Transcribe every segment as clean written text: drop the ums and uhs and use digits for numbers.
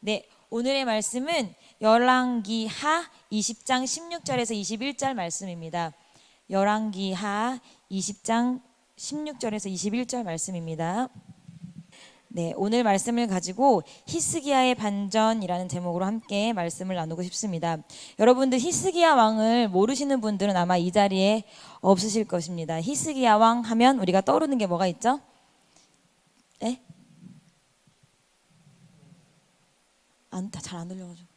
네, 오늘의 말씀은 열왕기하 20장 16절에서 21절 말씀입니다. 열왕기하 20장 16절에서 21절 말씀입니다. 네, 오늘 말씀을 가지고 히스기야의 반전이라는 제목으로 함께 말씀을 나누고 싶습니다. 여러분들 히스기야 왕을 모르시는 분들은 아마 이 자리에 없으실 것입니다. 히스기야 왕 하면 우리가 떠오르는 게 뭐가 있죠? 네? 잘 안 들려가지고.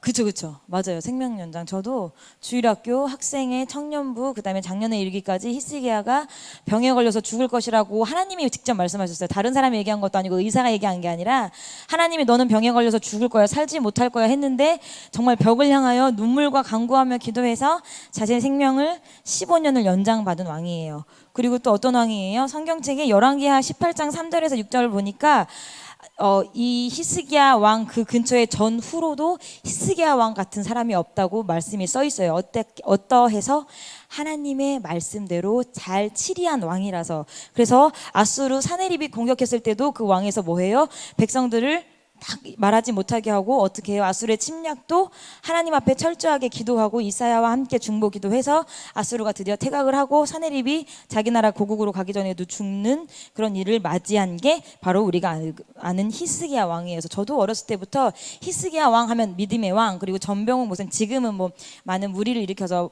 그쵸 맞아요. 생명연장. 저도 주일학교 학생회 청년부 그다음에 작년에 이르기까지 히스기야가 병에 걸려서 죽을 것이라고 하나님이 직접 말씀하셨어요. 다른 사람이 얘기한 것도 아니고 의사가 얘기한 게 아니라 하나님이 너는 병에 걸려서 죽을 거야, 살지 못할 거야 했는데 정말 벽을 향하여 눈물과 간구하며 기도해서 자신의 생명을 15년을 연장받은 왕이에요. 그리고 또 어떤 왕이에요? 성경책에 열왕기하 18장 3절에서 6절을 보니까 이 히스기야 왕 그 근처에 전후로도 히스기야 왕 같은 사람이 없다고 말씀이 써 있어요. 어떠해서 하나님의 말씀대로 잘 치리한 왕이라서. 그래서 아수르 사네립이 공격했을 때도 그 왕에서 뭐해요? 백성들을 딱 말하지 못하게 하고 어떻게 해요? 아수르의 침략도 하나님 앞에 철저하게 기도하고 이사야와 함께 중보 기도해서 아수르가 드디어 퇴각을 하고 사네립이 자기 나라 고국으로 가기 전에도 죽는 그런 일을 맞이한 게 바로 우리가 아는 히스기야 왕이에요. 저도 어렸을 때부터 히스기야 왕 하면 믿음의 왕, 그리고 전병훈 목사님 지금은 뭐 많은 무리를 일으켜서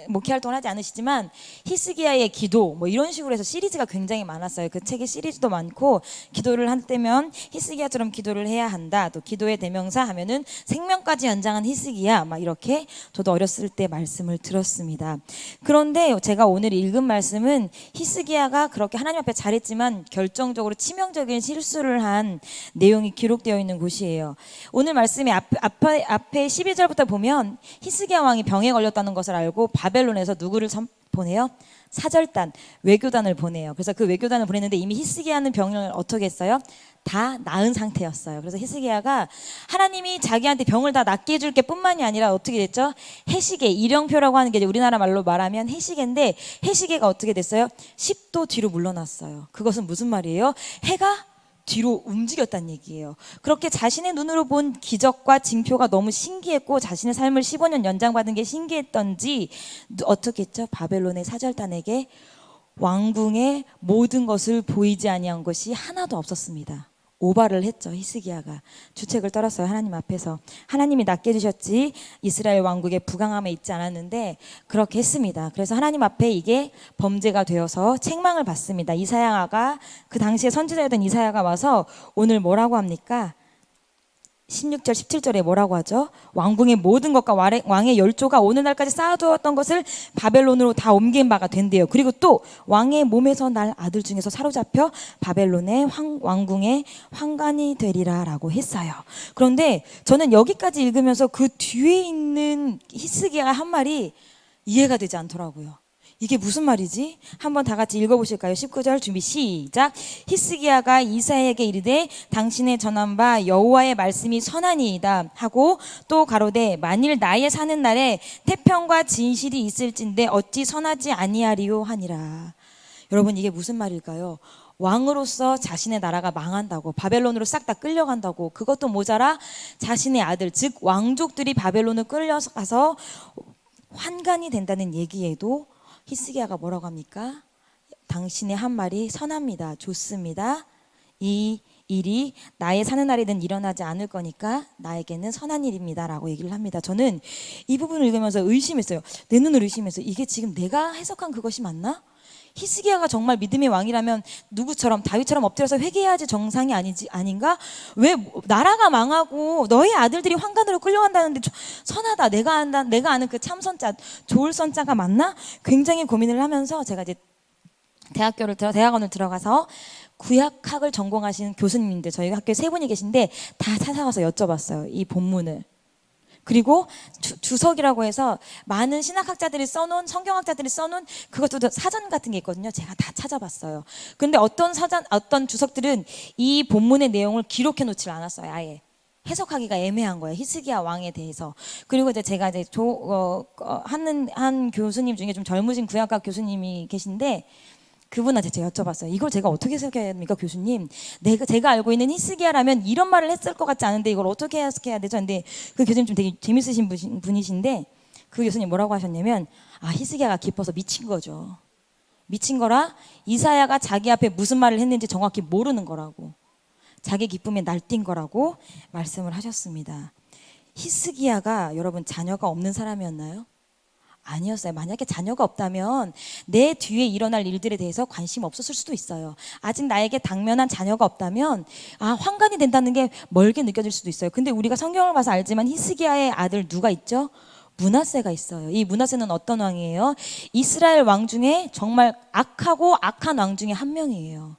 목회 활동을 하지 않으시지만 히스기야의 기도 뭐 이런 식으로 해서 시리즈가 굉장히 많았어요. 그 책의 시리즈도 많고, 기도를 할 때면 히스기야처럼 기도를 해야 한다, 또 기도의 대명사 하면은 생명까지 연장한 히스기야, 막 이렇게 저도 어렸을 때 말씀을 들었습니다. 그런데 제가 오늘 읽은 말씀은 히스기야가 그렇게 하나님 앞에 잘했지만 결정적으로 치명적인 실수를 한 내용이 기록되어 있는 곳이에요. 오늘 말씀의 앞에 12절부터 보면 히스기야 왕이 병에 걸렸다는 것을 알고 바벨론에서 누구를 보내요? 사절단, 외교단을 보내요. 그래서 그 외교단을 보냈는데 이미 히스기야는 병을 어떻게 했어요? 다 나은 상태였어요. 그래서 히스기야가 하나님이 자기한테 병을 다 낫게 해줄 게 뿐만이 아니라 어떻게 됐죠? 해시계, 일영표라고 하는 게 이제 우리나라 말로 말하면 해시계인데, 해시계가 어떻게 됐어요? 10도 뒤로 물러났어요. 그것은 무슨 말이에요? 해가 뒤로 움직였다는 얘기예요. 그렇게 자신의 눈으로 본 기적과 징표가 너무 신기했고 자신의 삶을 15년 연장받은 게 신기했던지 어떻게 했죠? 바벨론의 사절단에게 왕궁의 모든 것을 보이지 아니한 것이 하나도 없었습니다. 오바를 했죠. 히스기야가 주책을 떨었어요. 하나님 앞에서. 하나님이 낫게 해주셨지 이스라엘 왕국의 부강함에 있지 않았는데 그렇게 했습니다. 그래서 하나님 앞에 이게 범죄가 되어서 책망을 받습니다. 이사야가, 그 당시에 선지자였던 이사야가 와서 오늘 뭐라고 합니까? 16절 17절에 뭐라고 하죠? 왕궁의 모든 것과 왕의 열조가 오늘날까지 쌓아두었던 것을 바벨론으로 다 옮긴 바가 된대요. 그리고 또 왕의 몸에서 날 아들 중에서 사로잡혀 바벨론의 왕궁의 환관이 되리라 라고 했어요. 그런데 저는 여기까지 읽으면서 그 뒤에 있는 히스기야가 한 말이 이해가 되지 않더라고요. 이게 무슨 말이지? 한번 다 같이 읽어보실까요? 19절 준비 시작. 히스기야가 이사야에게 이르되 당신의 전한 바 여호와의 말씀이 선하니이다 하고 또 가로되 만일 나의 사는 날에 태평과 진실이 있을진데 어찌 선하지 아니하리요 하니라. 여러분, 이게 무슨 말일까요? 왕으로서 자신의 나라가 망한다고, 바벨론으로 싹 다 끌려간다고, 그것도 모자라 자신의 아들 즉 왕족들이 바벨론을 끌려가서 환관이 된다는 얘기에도 히스기야가 뭐라고 합니까? 당신의 한 말이 선합니다. 좋습니다. 이 일이 나의 사는 날에는 일어나지 않을 거니까 나에게는 선한 일입니다 라고 얘기를 합니다. 저는 이 부분을 읽으면서 의심했어요. 내 눈을 의심했어요. 이게 지금 내가 해석한 그것이 맞나? 히스기야가 정말 믿음의 왕이라면 누구처럼, 다윗처럼 엎드려서 회개해야지 정상이 아닌가? 왜 나라가 망하고 너희 아들들이 환관으로 끌려간다는데 선하다, 내가 아는 그 참선자, 좋을 선자가 맞나? 굉장히 고민을 하면서 제가 이제 대학원을 들어가서 구약학을 전공하시는 교수님인데, 저희 학교에 3분이 계신데 다 찾아가서 여쭤봤어요, 이 본문을. 그리고 주석이라고 해서 많은 신학학자들이 써놓은, 성경학자들이 써놓은 그것도 사전 같은 게 있거든요. 제가 다 찾아봤어요. 근데 어떤 주석들은 이 본문의 내용을 기록해 놓질 않았어요. 아예 해석하기가 애매한 거예요, 히스기야 왕에 대해서. 그리고 이제 제가 이제 하는 한 교수님 중에 좀 젊으신 구약학 교수님이 계신데 그분한테 제가 여쭤봤어요. 이걸 제가 어떻게 해석해야 됩니까, 교수님? 제가 알고 있는 히스기야라면 이런 말을 했을 것 같지 않은데 이걸 어떻게 해석해야 되죠? 근데 그 교수님 좀 되게 재밌으신 분이신데 그 교수님 뭐라고 하셨냐면 히스기야가 기뻐서 미친 거죠. 미친 거라 이사야가 자기 앞에 무슨 말을 했는지 정확히 모르는 거라고. 자기 기쁨에 날뛴 거라고 말씀을 하셨습니다. 히스기야가 여러분 자녀가 없는 사람이었나요? 아니었어요. 만약에 자녀가 없다면 내 뒤에 일어날 일들에 대해서 관심 없었을 수도 있어요. 아직 나에게 당면한 자녀가 없다면 환관이 된다는 게 멀게 느껴질 수도 있어요. 근데 우리가 성경을 봐서 알지만 히스기야의 아들 누가 있죠? 므낫세가 있어요. 이 므낫세는 어떤 왕이에요? 이스라엘 왕 중에 정말 악하고 악한 왕 중에 한 명이에요.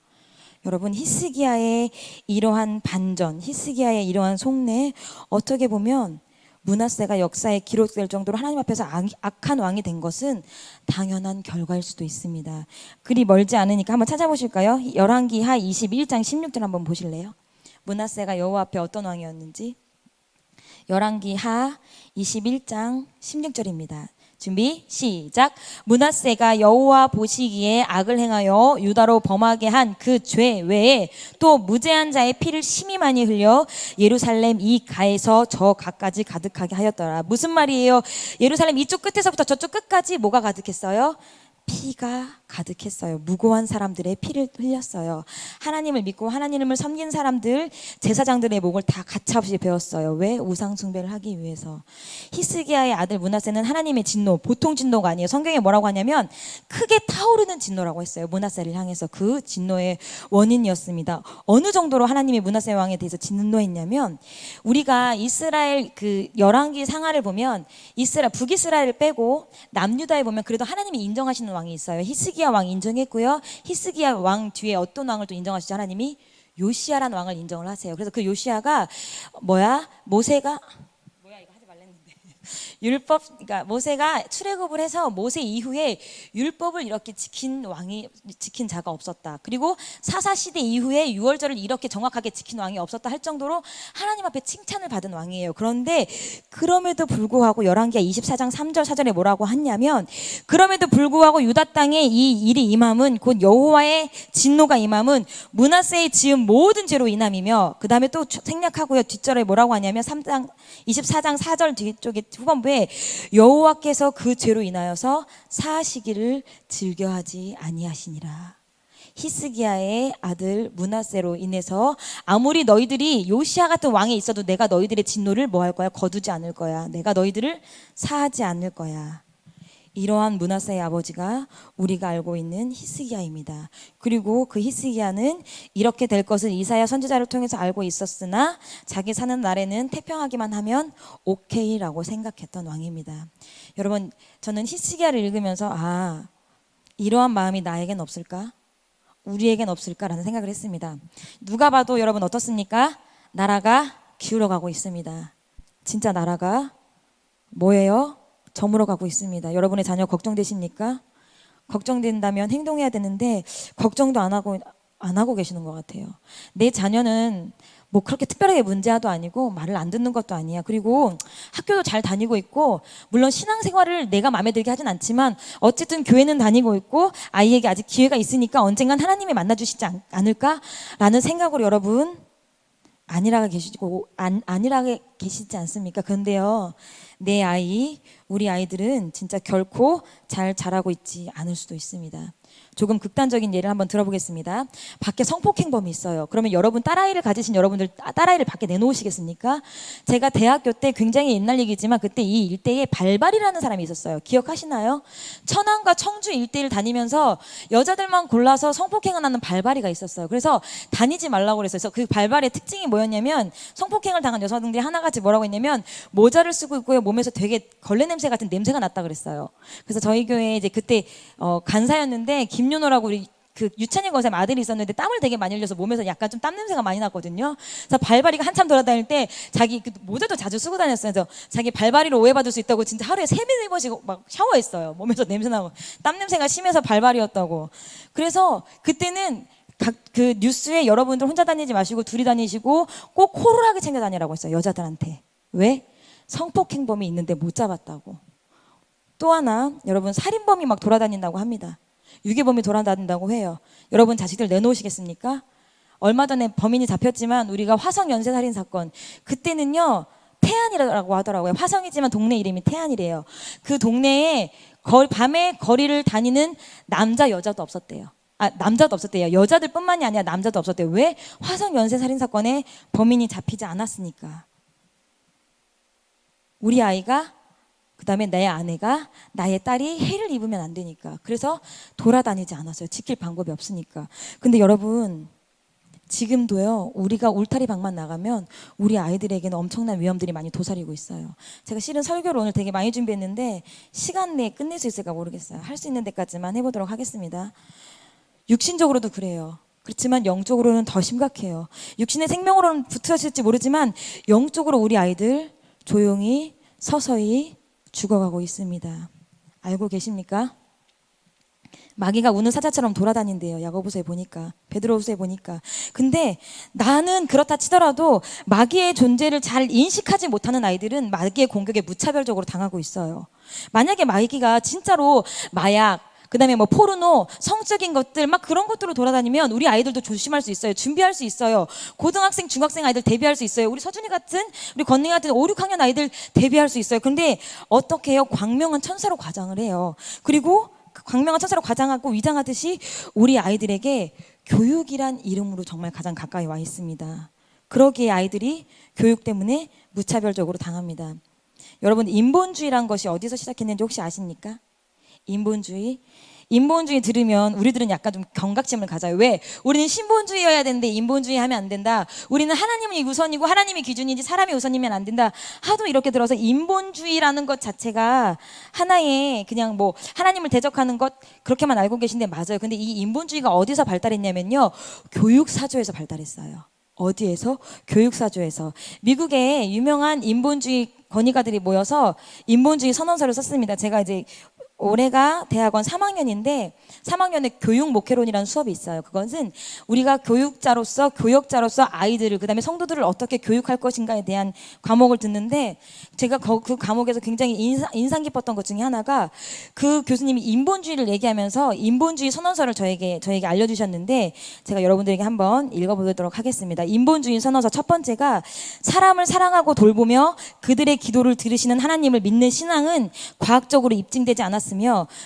여러분 히스기야의 이러한 반전, 히스기야의 이러한 속내 어떻게 보면 므낫세가 역사에 기록될 정도로 하나님 앞에서 악한 왕이 된 것은 당연한 결과일 수도 있습니다. 그리 멀지 않으니까 한번 찾아보실까요? 열왕기하 21장 16절 한번 보실래요? 므낫세가 여호와 앞에 어떤 왕이었는지. 열왕기하 21장 16절입니다. 준비 시작. 므낫세가 여호와 보시기에 악을 행하여 유다로 범하게 한 그 죄 외에 또 무죄한 자의 피를 심히 많이 흘려 예루살렘 이 가에서 저 가까지 가득하게 하였더라. 무슨 말이에요? 예루살렘 이쪽 끝에서부터 저쪽 끝까지 뭐가 가득했어요? 피가 가득했어요. 무고한 사람들의 피를 흘렸어요. 하나님을 믿고 하나님을 섬긴 사람들, 제사장들의 목을 다 가차없이 베었어요. 왜? 우상 숭배를 하기 위해서. 히스기야의 아들 므낫세는 하나님의 진노, 보통 진노가 아니에요. 성경에 뭐라고 하냐면 크게 타오르는 진노라고 했어요. 므낫세를 향해서. 그 진노의 원인이었습니다. 어느 정도로 하나님이 므낫세 왕에 대해서 진노했냐면 우리가 이스라엘 그 열왕기 상하를 보면 북이스라엘을 빼고 남유다에 보면 그래도 하나님이 인정하시는 왕이 있어요. 히스기야 왕 인정했고요. 히스기야 왕 뒤에 어떤 왕을 또 인정하시죠? 하나님이 요시야라는 왕을 인정을 하세요. 그래서 그 요시야가 모세가 이거 하지 말랬는데 율법, 그러니까 모세가 출애굽을 해서 모세 이후에 율법을 이렇게 지킨 자가 없었다. 그리고 사사 시대 이후에 유월절을 이렇게 정확하게 지킨 왕이 없었다 할 정도로 하나님 앞에 칭찬을 받은 왕이에요. 그런데 그럼에도 불구하고 열왕기하 24장 3절 4절에 뭐라고 했냐면 그럼에도 불구하고 유다 땅에 이 일이 임함은 곧 여호와의 진노가 임함은 므낫세의 지은 모든 죄로 인함이며 그 다음에 또 생략하고요. 뒷절에 뭐라고 하냐면 24장 4절 뒤쪽에 후반부에 여호와께서 그 죄로 인하여서 사하시기를 즐겨하지 아니하시니라. 히스기야의 아들 므낫세로 인해서 아무리 너희들이 요시야 같은 왕이 있어도 내가 너희들의 진노를 뭐 할 거야? 거두지 않을 거야. 내가 너희들을 사하지 않을 거야. 이러한 므낫세의 아버지가 우리가 알고 있는 히스기야입니다. 그리고 그 히스기야는 이렇게 될 것을 이사야 선지자를 통해서 알고 있었으나 자기 사는 날에는 태평하기만 하면 오케이라고 생각했던 왕입니다. 여러분, 저는 히스기야를 읽으면서 이러한 마음이 나에겐 없을까? 우리에겐 없을까라는 생각을 했습니다. 누가 봐도 여러분 어떻습니까? 나라가 기울어가고 있습니다. 진짜 나라가 뭐예요? 저물어 가고 있습니다. 여러분의 자녀 걱정되십니까? 걱정된다면 행동해야 되는데 걱정도 안 하고 계시는 것 같아요. 내 자녀는 뭐 그렇게 특별하게 문제도 아니고 말을 안 듣는 것도 아니야. 그리고 학교도 잘 다니고 있고 물론 신앙생활을 내가 마음에 들게 하진 않지만 어쨌든 교회는 다니고 있고 아이에게 아직 기회가 있으니까 언젠간 하나님이 만나주시지 않을까라는 생각으로 여러분 안일하게 계시지 않습니까? 그런데요, 우리 아이들은 진짜 결코 잘 자라고 있지 않을 수도 있습니다. 조금 극단적인 예를 한번 들어보겠습니다. 밖에 성폭행범이 있어요. 그러면 여러분 딸아이를 가지신 여러분들 딸아이를 밖에 내놓으시겠습니까? 제가 대학교 때 굉장히 옛날 얘기지만 그때 이 일대에 발발이라는 사람이 있었어요. 기억하시나요? 천안과 청주 일대를 다니면서 여자들만 골라서 성폭행을 하는 발발이가 있었어요. 그래서 다니지 말라고 그랬어요. 그래서 그 발발의 특징이 뭐였냐면 성폭행을 당한 여성들이 하나같이 뭐라고 했냐면 모자를 쓰고 있고요. 몸에서 되게 걸레 냄새 같은 냄새가 났다 그랬어요. 그래서 저희 교회에 이제 그때 간사였는데 김윤호라고 우리 그 유찬일 권사님 아들이 있었는데 땀을 되게 많이 흘려서 몸에서 약간 좀 땀 냄새가 많이 났거든요. 그래서 발발이가 한참 돌아다닐 때 자기 그 모자도 자주 쓰고 다녔어요. 그래서 자기 발발이로 오해받을 수 있다고 진짜 하루에 3-4번씩 막 샤워했어요. 몸에서 냄새 나고 땀 냄새가 심해서 발발이었다고. 그래서 그때는 그 뉴스에 여러분들 혼자 다니지 마시고 둘이 다니시고 꼭 호루라기 챙겨 다니라고 했어요. 여자들한테. 왜? 성폭행범이 있는데 못 잡았다고. 또 하나 여러분 살인범이 막 돌아다닌다고 합니다. 유괴범이 돌아다닌다고 해요. 여러분 자식들 내놓으시겠습니까? 얼마 전에 범인이 잡혔지만 우리가 화성 연쇄살인 사건, 그때는요 태안이라고 하더라고요. 화성이지만 동네 이름이 태안이래요. 그 동네에 밤에 거리를 다니는 남자 여자도 없었대요. 남자도 없었대요. 여자들뿐만이 아니라 남자도 없었대요. 왜? 화성 연쇄살인 사건에 범인이 잡히지 않았으니까. 우리 아이가, 그 다음에 내 아내가, 나의 딸이 해를 입으면 안 되니까. 그래서 돌아다니지 않았어요. 지킬 방법이 없으니까. 근데 여러분, 지금도요, 우리가 울타리 밖만 나가면 우리 아이들에게는 엄청난 위험들이 많이 도사리고 있어요. 제가 실은 설교를 오늘 되게 많이 준비했는데 시간 내에 끝낼 수 있을까 모르겠어요. 할 수 있는 데까지만 해보도록 하겠습니다. 육신적으로도 그래요. 그렇지만 영적으로는 더 심각해요. 육신의 생명으로는 붙으실지 모르지만 영적으로 우리 아이들 조용히 서서히 죽어가고 있습니다. 알고 계십니까? 마귀가 우는 사자처럼 돌아다닌대요. 야고보서에 보니까, 베드로후서에 보니까. 근데 나는 그렇다 치더라도 마귀의 존재를 잘 인식하지 못하는 아이들은 마귀의 공격에 무차별적으로 당하고 있어요. 만약에 마귀가 진짜로 마약, 그다음에 뭐 포르노, 성적인 것들 막 그런 것들로 돌아다니면 우리 아이들도 조심할 수 있어요. 준비할 수 있어요. 고등학생, 중학생 아이들 대비할 수 있어요. 우리 서준이 같은, 우리 건ning 같은 5, 6학년 아이들 대비할 수 있어요. 근데 어떻게 해요? 광명한 천사로 과장을 해요. 그리고 광명한 천사로 과장하고 위장하듯이 우리 아이들에게 교육이란 이름으로 정말 가장 가까이 와 있습니다. 그러기에 아이들이 교육 때문에 무차별적으로 당합니다. 여러분, 인본주의란 것이 어디서 시작했는지 혹시 아십니까? 인본주의 들으면 우리들은 약간 좀 경각심을 가져요. 왜? 우리는 신본주의여야 되는데 인본주의 하면 안 된다. 우리는 하나님이 우선이고 하나님이 기준이지 사람이 우선이면 안 된다. 하도 이렇게 들어서 인본주의라는 것 자체가 하나의 그냥 뭐 하나님을 대적하는 것 그렇게만 알고 계신데 맞아요. 근데 이 인본주의가 어디서 발달했냐면요. 교육사조에서 발달했어요. 어디에서? 교육사조에서. 미국의 유명한 인본주의 권위가들이 모여서 인본주의 선언서를 썼습니다. 제가 이제 올해가 대학원 3학년인데 3학년에 교육 목회론이라는 수업이 있어요. 그것은 우리가 교육자로서 아이들을 그다음에 성도들을 어떻게 교육할 것인가에 대한 과목을 듣는데 제가 그 과목에서 굉장히 인상 깊었던 것 중에 하나가 그 교수님이 인본주의를 얘기하면서 인본주의 선언서를 저에게 알려주셨는데 제가 여러분들에게 한번 읽어보도록 하겠습니다. 인본주의 선언서 첫 번째가 사람을 사랑하고 돌보며 그들의 기도를 들으시는 하나님을 믿는 신앙은 과학적으로 입증되지 않았습니다.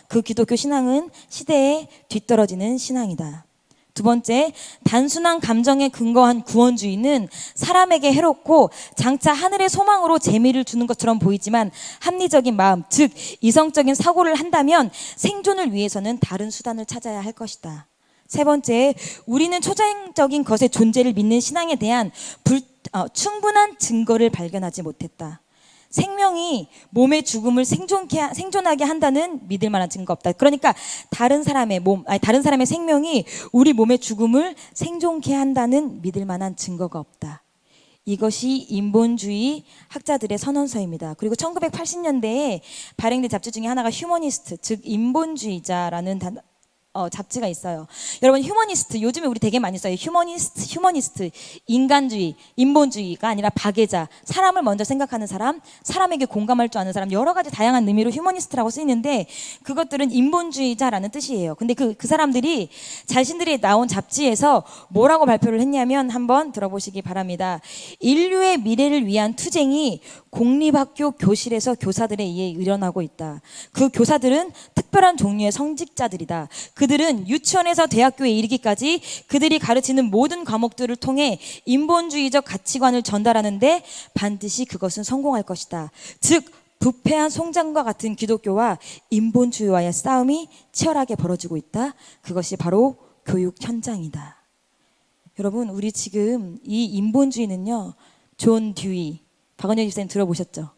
그 기독교 신앙은 시대에 뒤떨어지는 신앙이다. 두 번째, 단순한 감정에 근거한 구원주의는 사람에게 해롭고 장차 하늘의 소망으로 재미를 주는 것처럼 보이지만 합리적인 마음, 즉 이성적인 사고를 한다면 생존을 위해서는 다른 수단을 찾아야 할 것이다. 세 번째, 우리는 초자연적인 것의 존재를 믿는 신앙에 대한 충분한 증거를 발견하지 못했다. 생명이 몸의 죽음을 생존하게 한다는 믿을 만한 증거 없다. 그러니까 다른 사람의 생명이 우리 몸의 죽음을 생존케 한다는 믿을 만한 증거가 없다. 이것이 인본주의 학자들의 선언서입니다. 그리고 1980년대에 발행된 잡지 중에 하나가 휴머니스트, 즉 인본주의자라는 잡지가 있어요. 여러분, 휴머니스트 요즘에 우리 되게 많이 써요. 휴머니스트 인간주의, 인본주의가 아니라 박애자, 사람을 먼저 생각하는 사람, 사람에게 공감할 줄 아는 사람, 여러 가지 다양한 의미로 휴머니스트라고 쓰이는데 그것들은 인본주의자라는 뜻이에요. 근데 그 사람들이 자신들이 나온 잡지에서 뭐라고 발표를 했냐면 한번 들어보시기 바랍니다. 인류의 미래를 위한 투쟁이 공립학교 교실에서 교사들에 의해 일어나고 있다. 그 교사들은 특별한 종류의 성직자들이다. 그들은 유치원에서 대학교에 이르기까지 그들이 가르치는 모든 과목들을 통해 인본주의적 가치관을 전달하는데 반드시 그것은 성공할 것이다. 즉 부패한 송장과 같은 기독교와 인본주의와의 싸움이 치열하게 벌어지고 있다. 그것이 바로 교육 현장이다. 여러분, 우리 지금 이 인본주의는요, 존 듀이, 박은혁 집사님 들어보셨죠?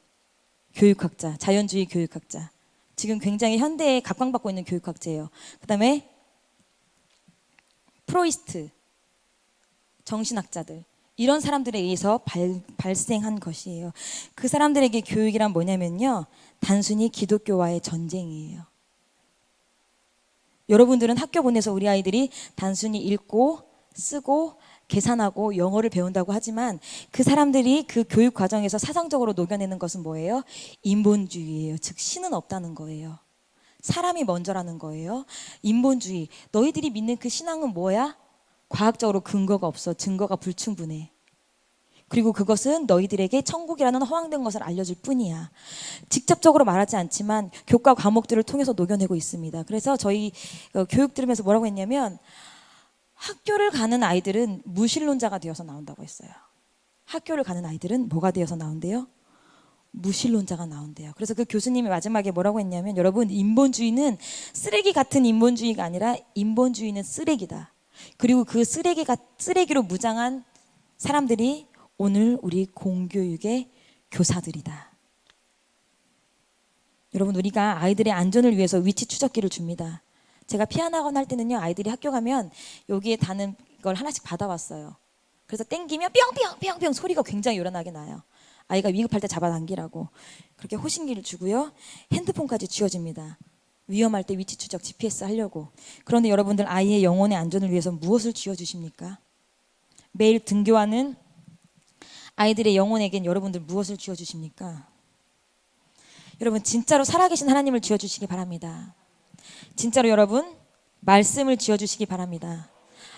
교육학자, 자연주의 교육학자. 지금 굉장히 현대에 각광받고 있는 교육학자예요. 그 다음에 프로이스트, 정신학자들, 이런 사람들에 의해서 발생한 것이에요. 그 사람들에게 교육이란 뭐냐면요, 단순히 기독교와의 전쟁이에요. 여러분들은 학교 보내서 우리 아이들이 단순히 읽고 쓰고 계산하고 영어를 배운다고 하지만 그 사람들이 그 교육 과정에서 사상적으로 녹여내는 것은 뭐예요? 인본주의예요. 즉 신은 없다는 거예요. 사람이 먼저라는 거예요. 인본주의. 너희들이 믿는 그 신앙은 뭐야? 과학적으로 근거가 없어. 증거가 불충분해. 그리고 그것은 너희들에게 천국이라는 허황된 것을 알려줄 뿐이야. 직접적으로 말하지 않지만 교과 과목들을 통해서 녹여내고 있습니다. 그래서 저희 교육 들으면서 뭐라고 했냐면 학교를 가는 아이들은 무신론자가 되어서 나온다고 했어요. 학교를 가는 아이들은 뭐가 되어서 나온대요? 무신론자가 나온대요. 그래서 그 교수님이 마지막에 뭐라고 했냐면 여러분, 인본주의는 쓰레기 같은 인본주의가 아니라 인본주의는 쓰레기다. 그리고 그 쓰레기로 무장한 사람들이 오늘 우리 공교육의 교사들이다. 여러분, 우리가 아이들의 안전을 위해서 위치 추적기를 줍니다. 제가 피아노 학원 할 때는요, 아이들이 학교 가면 여기에 다는 걸 하나씩 받아왔어요. 그래서 땡기면 뿅뿅뿅뿅 소리가 굉장히 요란하게 나요. 아이가 위급할 때 잡아당기라고. 그렇게 호신기를 주고요, 핸드폰까지 쥐어줍니다. 위험할 때 위치 추적 GPS 하려고. 그런데 여러분들, 아이의 영혼의 안전을 위해서 무엇을 쥐어주십니까? 매일 등교하는 아이들의 영혼에겐 여러분들 무엇을 쥐어주십니까? 여러분, 진짜로 살아계신 하나님을 쥐어주시기 바랍니다. 진짜로 여러분, 말씀을 쥐어주시기 바랍니다.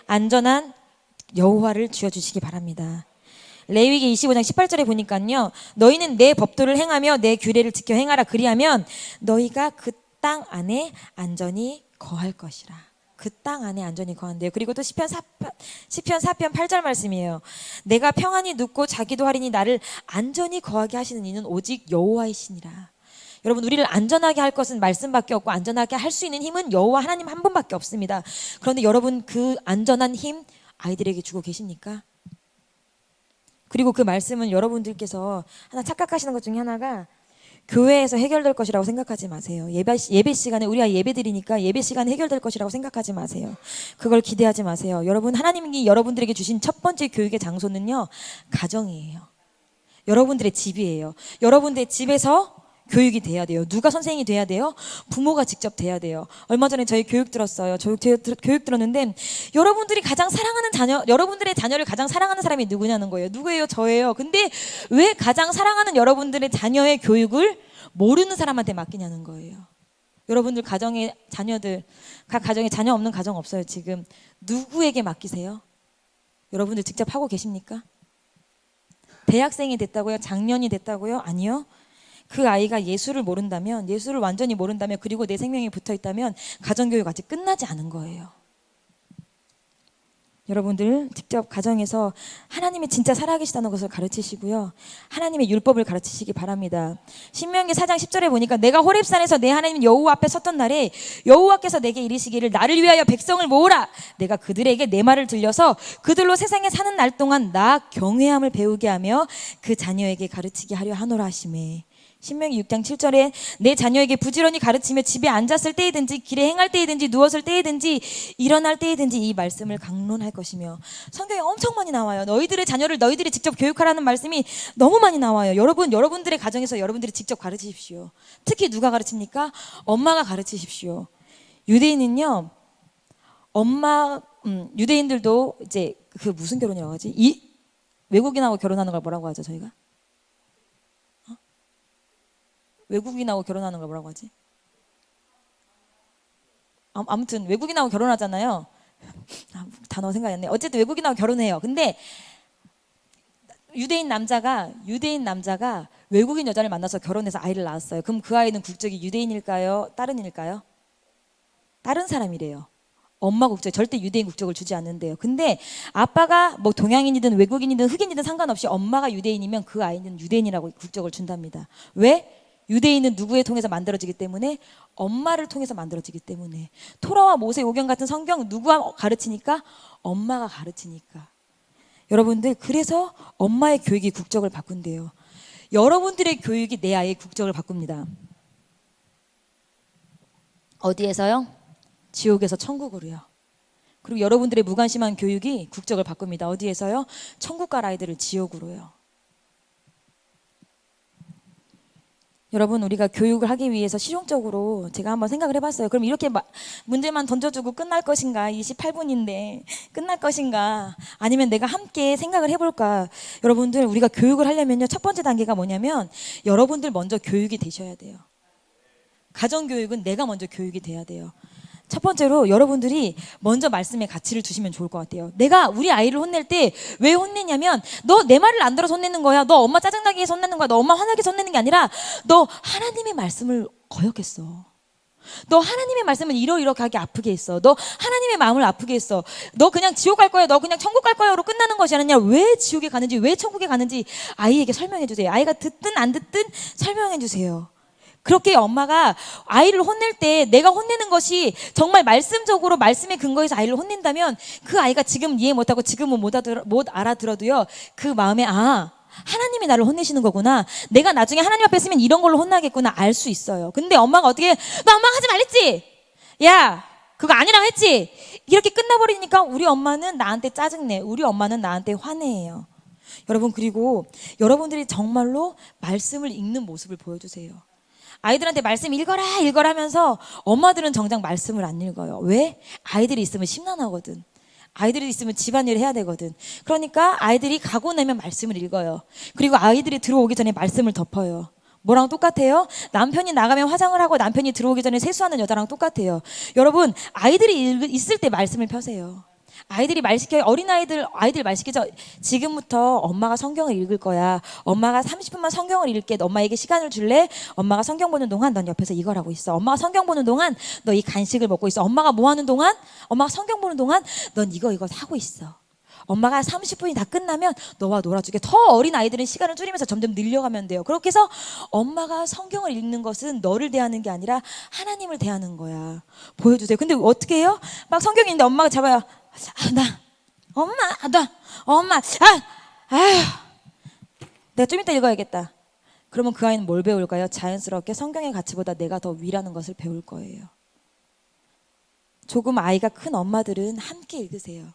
안전한 여호와를 쥐어주시기 바랍니다. 레위기 25장 18절에 보니까요, 너희는 내 법도를 행하며 내 규례를 지켜 행하라. 그리하면 너희가 그 땅 안에 안전히 거할 것이라. 그 땅 안에 안전히 거한대요. 그리고 또 시편 4편 8절 말씀이에요. 내가 평안히 눕고 자기도 하리니 나를 안전히 거하게 하시는 이는 오직 여호와이시니라. 여러분, 우리를 안전하게 할 것은 말씀밖에 없고 안전하게 할 수 있는 힘은 여호와 하나님 한 분밖에 없습니다. 그런데 여러분, 그 안전한 힘 아이들에게 주고 계십니까? 그리고 그 말씀은 여러분들께서 하나 착각하시는 것 중에 하나가 교회에서 해결될 것이라고 생각하지 마세요. 예배 시간에 우리 아이 예배 드리니까 예배 시간에 해결될 것이라고 생각하지 마세요. 그걸 기대하지 마세요. 여러분, 하나님이 여러분들에게 주신 첫 번째 교육의 장소는요, 가정이에요. 여러분들의 집이에요. 여러분들의 집에서 교육이 돼야 돼요. 누가 선생님이 돼야 돼요? 부모가 직접 돼야 돼요. 얼마 전에 저희 교육 들었어요. 교육 들었는데 여러분들이 가장 사랑하는 자녀, 여러분들의 자녀를 가장 사랑하는 사람이 누구냐는 거예요. 누구예요? 저예요. 근데 왜 가장 사랑하는 여러분들의 자녀의 교육을 모르는 사람한테 맡기냐는 거예요. 여러분들 가정의 자녀들, 각 가정에 자녀 없는 가정 없어요. 지금 누구에게 맡기세요? 여러분들 직접 하고 계십니까? 대학생이 됐다고요? 장년이 됐다고요? 아니요. 그 아이가 예수를 모른다면, 예수를 완전히 모른다면, 그리고 내 생명이 붙어 있다면 가정교육 아직 끝나지 않은 거예요. 여러분들 직접 가정에서 하나님이 진짜 살아계시다는 것을 가르치시고요, 하나님의 율법을 가르치시기 바랍니다. 신명기 4장 10절에 보니까 내가 호렙산에서 내 하나님 여호와 앞에 섰던 날에 여호와께서 내게 이르시기를 나를 위하여 백성을 모으라. 내가 그들에게 내 말을 들려서 그들로 세상에 사는 날 동안 나 경외함을 배우게 하며 그 자녀에게 가르치게 하려 하노라 하시매. 신명기 6장 7절에 내 자녀에게 부지런히 가르치며 집에 앉았을 때이든지 길에 행할 때이든지 누웠을 때이든지 일어날 때이든지 이 말씀을 강론할 것이며. 성경에 엄청 많이 나와요. 너희들의 자녀를 너희들이 직접 교육하라는 말씀이 너무 많이 나와요. 여러분들의 가정에서 여러분들이 직접 가르치십시오. 특히 누가 가르칩니까? 엄마가 가르치십시오. 유대인은요, 유대인들도 이제 그 무슨 결혼이라고 하지? 외국인하고 결혼하는 걸 뭐라고 하죠, 저희가? 외국인하고 결혼하는 걸 뭐라고 하지? 아무튼 외국인하고 결혼하잖아요. 단어 생각이 안 나요. 어쨌든 외국인하고 결혼해요. 근데 유대인 남자가 외국인 여자를 만나서 결혼해서 아이를 낳았어요. 그럼 그 아이는 국적이 유대인일까요? 다른일까요? 다른 사람이래요. 엄마 국적, 절대 유대인 국적을 주지 않는데요. 근데 아빠가 뭐 동양인이든 외국인이든 흑인이든 상관없이 엄마가 유대인이면 그 아이는 유대인이라고 국적을 준답니다. 왜? 유대인은 누구에 통해서 만들어지기 때문에? 엄마를 통해서 만들어지기 때문에. 토라와 모세오경 같은 성경 누구가 가르치니까? 엄마가 가르치니까. 여러분들, 그래서 엄마의 교육이 국적을 바꾼대요. 여러분들의 교육이 내 아이의 국적을 바꿉니다. 어디에서요? 지옥에서 천국으로요. 그리고 여러분들의 무관심한 교육이 국적을 바꿉니다. 어디에서요? 천국 갈 아이들을 지옥으로요. 여러분, 우리가 교육을 하기 위해서 실용적으로 제가 한번 생각을 해봤어요. 그럼 이렇게 문제만 던져주고 끝날 것인가? 28분인데 끝날 것인가? 아니면 내가 함께 생각을 해볼까? 여러분들, 우리가 교육을 하려면요, 첫 번째 단계가 뭐냐면 여러분들 먼저 교육이 되셔야 돼요. 가정교육은 내가 먼저 교육이 돼야 돼요. 첫 번째로 여러분들이 먼저 말씀에 가치를 두시면 좋을 것 같아요. 내가 우리 아이를 혼낼 때 왜 혼내냐면 너 내 말을 안 들어서 혼내는 거야. 너 엄마 짜증나게 해서 혼내는 거야. 너 엄마 화나게 해서 혼내는 게 아니라 너 하나님의 말씀을 거역했어. 너 하나님의 말씀은 이러이러하게 아프게 했어. 너 하나님의 마음을 아프게 했어. 너 그냥 지옥 갈 거야. 너 그냥 천국 갈 거야로 끝나는 것이 아니냐. 왜 지옥에 가는지 왜 천국에 가는지 아이에게 설명해 주세요. 아이가 듣든 안 듣든 설명해 주세요. 그렇게 엄마가 아이를 혼낼 때 내가 혼내는 것이 정말 말씀적으로 말씀에 근거해서 아이를 혼낸다면 그 아이가 지금 이해 못하고 지금은 못 알아들어도요. 그 마음에 하나님이 나를 혼내시는 거구나. 내가 나중에 하나님 앞에 있으면 이런 걸로 혼나겠구나 알 수 있어요. 근데 엄마가 어떻게 너 엄마 하지 말랬지? 야 그거 아니라고 했지? 이렇게 끝나버리니까 우리 엄마는 나한테 짜증내. 우리 엄마는 나한테 화내요. 여러분 그리고 여러분들이 정말로 말씀을 읽는 모습을 보여주세요. 아이들한테 말씀 읽어라 하면서 엄마들은 정작 말씀을 안 읽어요. 왜? 아이들이 있으면 심란하거든. 아이들이 있으면 집안일 해야 되거든. 그러니까 아이들이 가고 나면 말씀을 읽어요. 그리고 아이들이 들어오기 전에 말씀을 덮어요. 뭐랑 똑같아요? 남편이 나가면 화장을 하고 남편이 들어오기 전에 세수하는 여자랑 똑같아요. 여러분 아이들이 있을 때 말씀을 펴세요. 아이들이 말 시켜요. 아이들 말 시키죠. 지금부터 엄마가 성경을 읽을 거야. 엄마가 30분만 성경을 읽게. 엄마에게 시간을 줄래? 엄마가 성경 보는 동안 넌 옆에서 이걸 하고 있어. 엄마가 성경 보는 동안 너 이 간식을 먹고 있어. 엄마가 뭐 하는 동안? 엄마가 성경 보는 동안 넌 이거 하고 있어. 엄마가 30분이 다 끝나면 너와 놀아주게. 더 어린 아이들은 시간을 줄이면서 점점 늘려가면 돼요. 그렇게 해서 엄마가 성경을 읽는 것은 너를 대하는 게 아니라 하나님을 대하는 거야. 보여주세요. 근데 어떻게 해요? 막 성경이 있는데 엄마가 잡아요. 엄마, 아휴, 내가 좀 이따 읽어야겠다. 그러면 그 아이는 뭘 배울까요? 자연스럽게 성경의 가치보다 내가 더 위라는 것을 배울 거예요. 조금 아이가 큰 엄마들은 함께 읽으세요.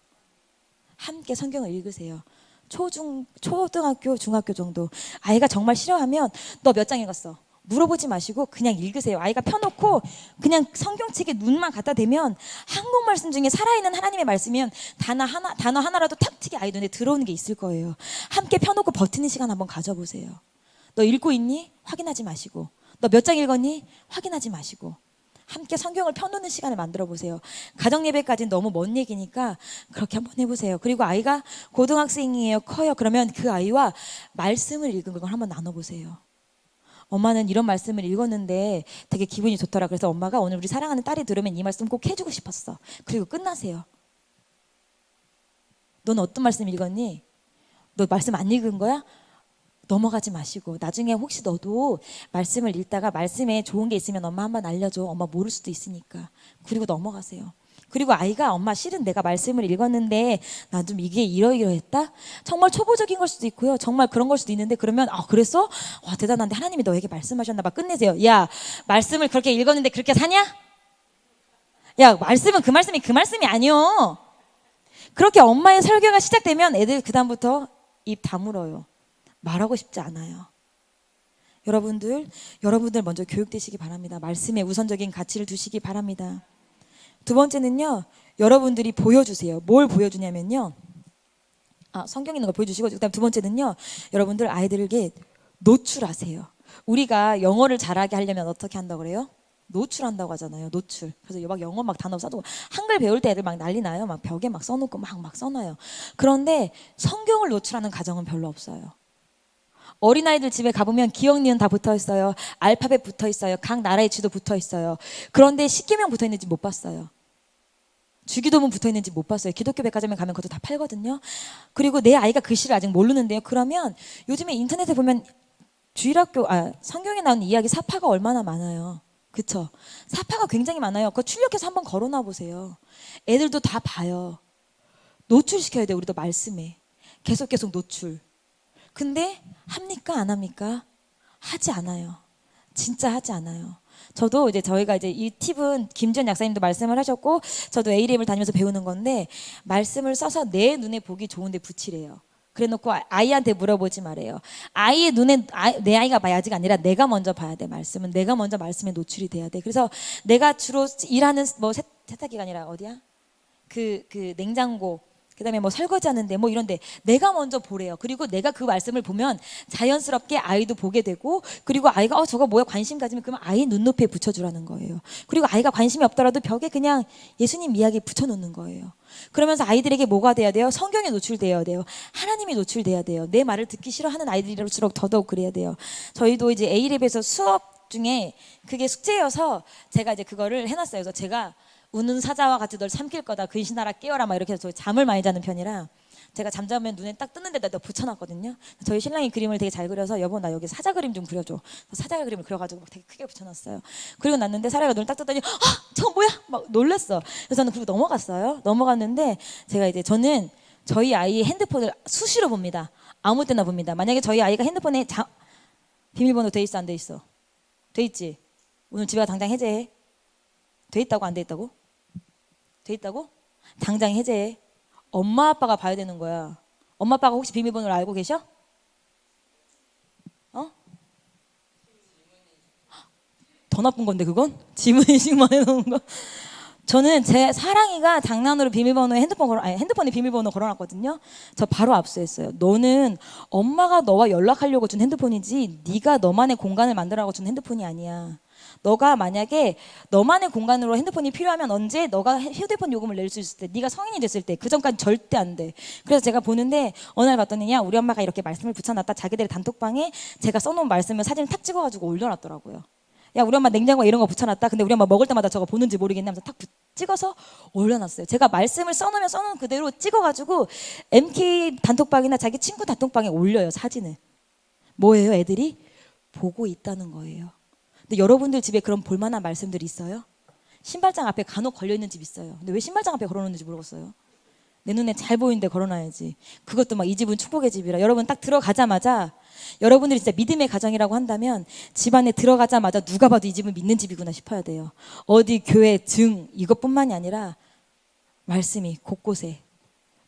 함께 성경을 읽으세요. 초등학교, 중학교 정도. 아이가 정말 싫어하면 너 몇 장 읽었어? 물어보지 마시고 그냥 읽으세요. 아이가 펴놓고 그냥 성경책에 눈만 갖다 대면 한국 말씀 중에 살아있는 하나님의 말씀이면 단어 하나라도 탁 튀게 아이 눈에 들어오는 게 있을 거예요. 함께 펴놓고 버티는 시간 한번 가져보세요. 너 읽고 있니? 확인하지 마시고. 너 몇 장 읽었니? 확인하지 마시고. 함께 성경을 펴놓는 시간을 만들어 보세요. 가정예배까지는 너무 먼 얘기니까 그렇게 한번 해보세요. 그리고 아이가 고등학생이에요. 커요. 그러면 그 아이와 말씀을 읽은 걸 한번 나눠보세요. 엄마는 이런 말씀을 읽었는데 되게 기분이 좋더라. 그래서 엄마가 오늘 우리 사랑하는 딸이 들으면 이 말씀 꼭 해주고 싶었어. 그리고 끝나세요. 넌 어떤 말씀 읽었니? 너 말씀 안 읽은 거야? 넘어가지 마시고 나중에 혹시 너도 말씀을 읽다가 말씀에 좋은 게 있으면 엄마 한번 알려줘. 엄마 모를 수도 있으니까. 그리고 넘어가세요. 그리고 아이가 엄마 실은 내가 말씀을 읽었는데 나 좀 이게 이러이러했다? 정말 초보적인 걸 수도 있고요. 정말 그런 걸 수도 있는데 그러면 그랬어? 와 대단한데 하나님이 너에게 말씀하셨나 봐. 끝내세요. 야 말씀을 그렇게 읽었는데 그렇게 사냐? 야 말씀은 그 말씀이 아니요. 그렇게 엄마의 설교가 시작되면 애들 그 다음부터 입 다물어요. 말하고 싶지 않아요. 여러분들 먼저 교육되시기 바랍니다. 말씀에 우선적인 가치를 두시기 바랍니다. 두 번째는요. 여러분들이 보여주세요. 뭘 보여주냐면요. 성경 있는 걸 보여주시고 그다음 두 번째는요. 여러분들 아이들에게 노출하세요. 우리가 영어를 잘하게 하려면 어떻게 한다고 그래요? 노출한다고 하잖아요. 노출. 그래서 막 영어 막 단어 써두고 한글 배울 때 애들 막 난리 나요. 막 벽에 막 써놓고 막 써놔요. 그런데 성경을 노출하는 가정은 별로 없어요. 어린아이들 집에 가보면 기억, 니은 다 붙어있어요. 알파벳 붙어있어요. 각 나라의 지도 붙어있어요. 그런데 십계명 붙어있는지 못 봤어요. 주기도문 붙어있는지 못 봤어요. 기독교 백화점에 가면 그것도 다 팔거든요. 그리고 내 아이가 글씨를 아직 모르는데요. 그러면 요즘에 인터넷에 보면 성경에 나오는 이야기 사파가 얼마나 많아요. 그쵸? 사파가 굉장히 많아요. 그거 출력해서 한번 걸어놔 보세요. 애들도 다 봐요. 노출시켜야 돼요. 우리도 말씀에. 계속 노출. 근데 합니까? 안 합니까? 하지 않아요. 진짜 하지 않아요. 저도 저희가 이 팁은 김지연 약사님도 말씀을 하셨고 저도 A랩을 다니면서 배우는 건데 말씀을 써서 내 눈에 보기 좋은데 붙이래요. 그래놓고 아이한테 물어보지 말아요. 아이의 눈에 내 아이가 봐야지가 아니라 내가 먼저 봐야 돼. 말씀은 내가 먼저 말씀에 노출이 돼야 돼. 그래서 내가 주로 일하는 세탁기가 아니라 어디야? 그 냉장고 그다음에 뭐 설거지하는데 뭐 이런데 내가 먼저 보래요. 그리고 내가 그 말씀을 보면 자연스럽게 아이도 보게 되고, 그리고 아이가 저거 뭐야 관심 가지면 그러면 아이 눈높이에 붙여주라는 거예요. 그리고 아이가 관심이 없더라도 벽에 그냥 예수님 이야기 붙여놓는 거예요. 그러면서 아이들에게 뭐가 돼야 돼요? 성경에 노출되어야 돼요. 하나님이 노출돼야 돼요. 내 말을 듣기 싫어하는 아이들일수록 더더욱 그래야 돼요. 저희도 이제 A랩에서 수업 중에 그게 숙제여서 제가 이제 그거를 해놨어요. 그래서 제가 우는 사자와 같이 널 삼킬 거다. 근신하라 깨어라 막 이렇게 해서 잠을 많이 자는 편이라 제가 잠자면 눈에 딱 뜨는 데다 붙여놨거든요. 저희 신랑이 그림을 되게 잘 그려서 여보 나 여기 사자 그림 좀 그려줘. 사자 그림을 그려가지고 막 되게 크게 붙여놨어요. 그리고 났는데 사라가 눈을 딱 떴더니 저거 뭐야? 막 놀랬어. 그래서 저는 그리고 넘어갔어요. 넘어갔는데 제가 이제 저는 저희 아이의 핸드폰을 수시로 봅니다. 아무 때나 봅니다. 만약에 저희 아이가 핸드폰에 비밀번호 돼 있어 안 돼 있어? 돼 있지? 오늘 집에 가 당장 해제해. 돼 있다고 안 돼 있다고? 돼 있다고? 당장 해제해. 엄마 아빠가 봐야 되는 거야. 엄마 아빠가 혹시 비밀번호를 알고 계셔? 더 나쁜 건데 그건? 지문인식만 해놓은 거. 저는 제 사랑이가 장난으로 비밀번호에 핸드폰에 비밀번호 걸어놨거든요. 저 바로 압수했어요. 너는 엄마가 너와 연락하려고 준 핸드폰이지 네가 너만의 공간을 만들라고 준 핸드폰이 아니야. 너가 만약에 너만의 공간으로 핸드폰이 필요하면 언제 너가 휴대폰 요금을 낼 수 있을 때, 네가 성인이 됐을 때, 그 전까지 절대 안 돼. 그래서 제가 보는데 어느 날 봤더니 야 우리 엄마가 이렇게 말씀을 붙여놨다. 자기들의 단톡방에 제가 써놓은 말씀을 사진을 탁 찍어가지고 올려놨더라고요. 야 우리 엄마 냉장고에 이런 거 붙여놨다. 근데 우리 엄마 먹을 때마다 저거 보는지 모르겠네 하면서 탁 찍어서 올려놨어요. 제가 말씀을 써놓으면 써놓은 그대로 찍어가지고 MK 단톡방이나 자기 친구 단톡방에 올려요. 사진을. 뭐예요? 애들이 보고 있다는 거예요. 근데 여러분들 집에 그런 볼만한 말씀들이 있어요? 신발장 앞에 간혹 걸려있는 집 있어요. 근데 왜 신발장 앞에 걸어놓는지 모르겠어요. 내 눈에 잘 보이는데 걸어놔야지. 그것도 막 이 집은 축복의 집이라. 여러분 딱 들어가자마자 여러분들이 진짜 믿음의 가정이라고 한다면 집안에 들어가자마자 누가 봐도 이 집은 믿는 집이구나 싶어야 돼요. 어디 교회 증 이것뿐만이 아니라 말씀이 곳곳에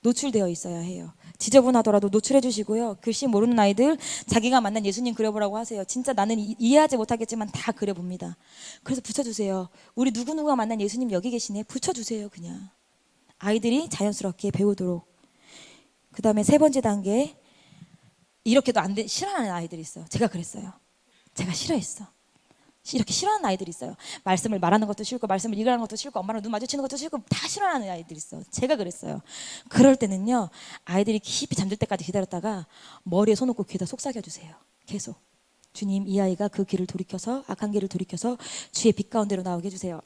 노출되어 있어야 해요. 지저분하더라도 노출해 주시고요. 글씨 모르는 아이들 자기가 만난 예수님 그려보라고 하세요. 진짜 나는 이해하지 못하겠지만 다 그려봅니다. 그래서 붙여주세요. 우리 누구누구가 만난 예수님 여기 계시네. 붙여주세요. 그냥 아이들이 자연스럽게 배우도록. 그 다음에 세 번째 단계, 이렇게도 안 돼 싫어하는 아이들이 있어요. 제가 그랬어요. 제가 싫어했어. 이렇게 싫어하는 아이들이 있어요. 말씀을 말하는 것도 싫고 말씀을 읽으라는 것도 싫고 엄마랑 눈 마주치는 것도 싫고 다 싫어하는 아이들이 있어요. 제가 그랬어요. 그럴 때는요 아이들이 깊이 잠들 때까지 기다렸다가 머리에 손 놓고 귀에다 속삭여주세요. 계속 주님 이 아이가 그 길을 돌이켜서 악한 길을 돌이켜서 주의 빛 가운데로 나오게 해주세요.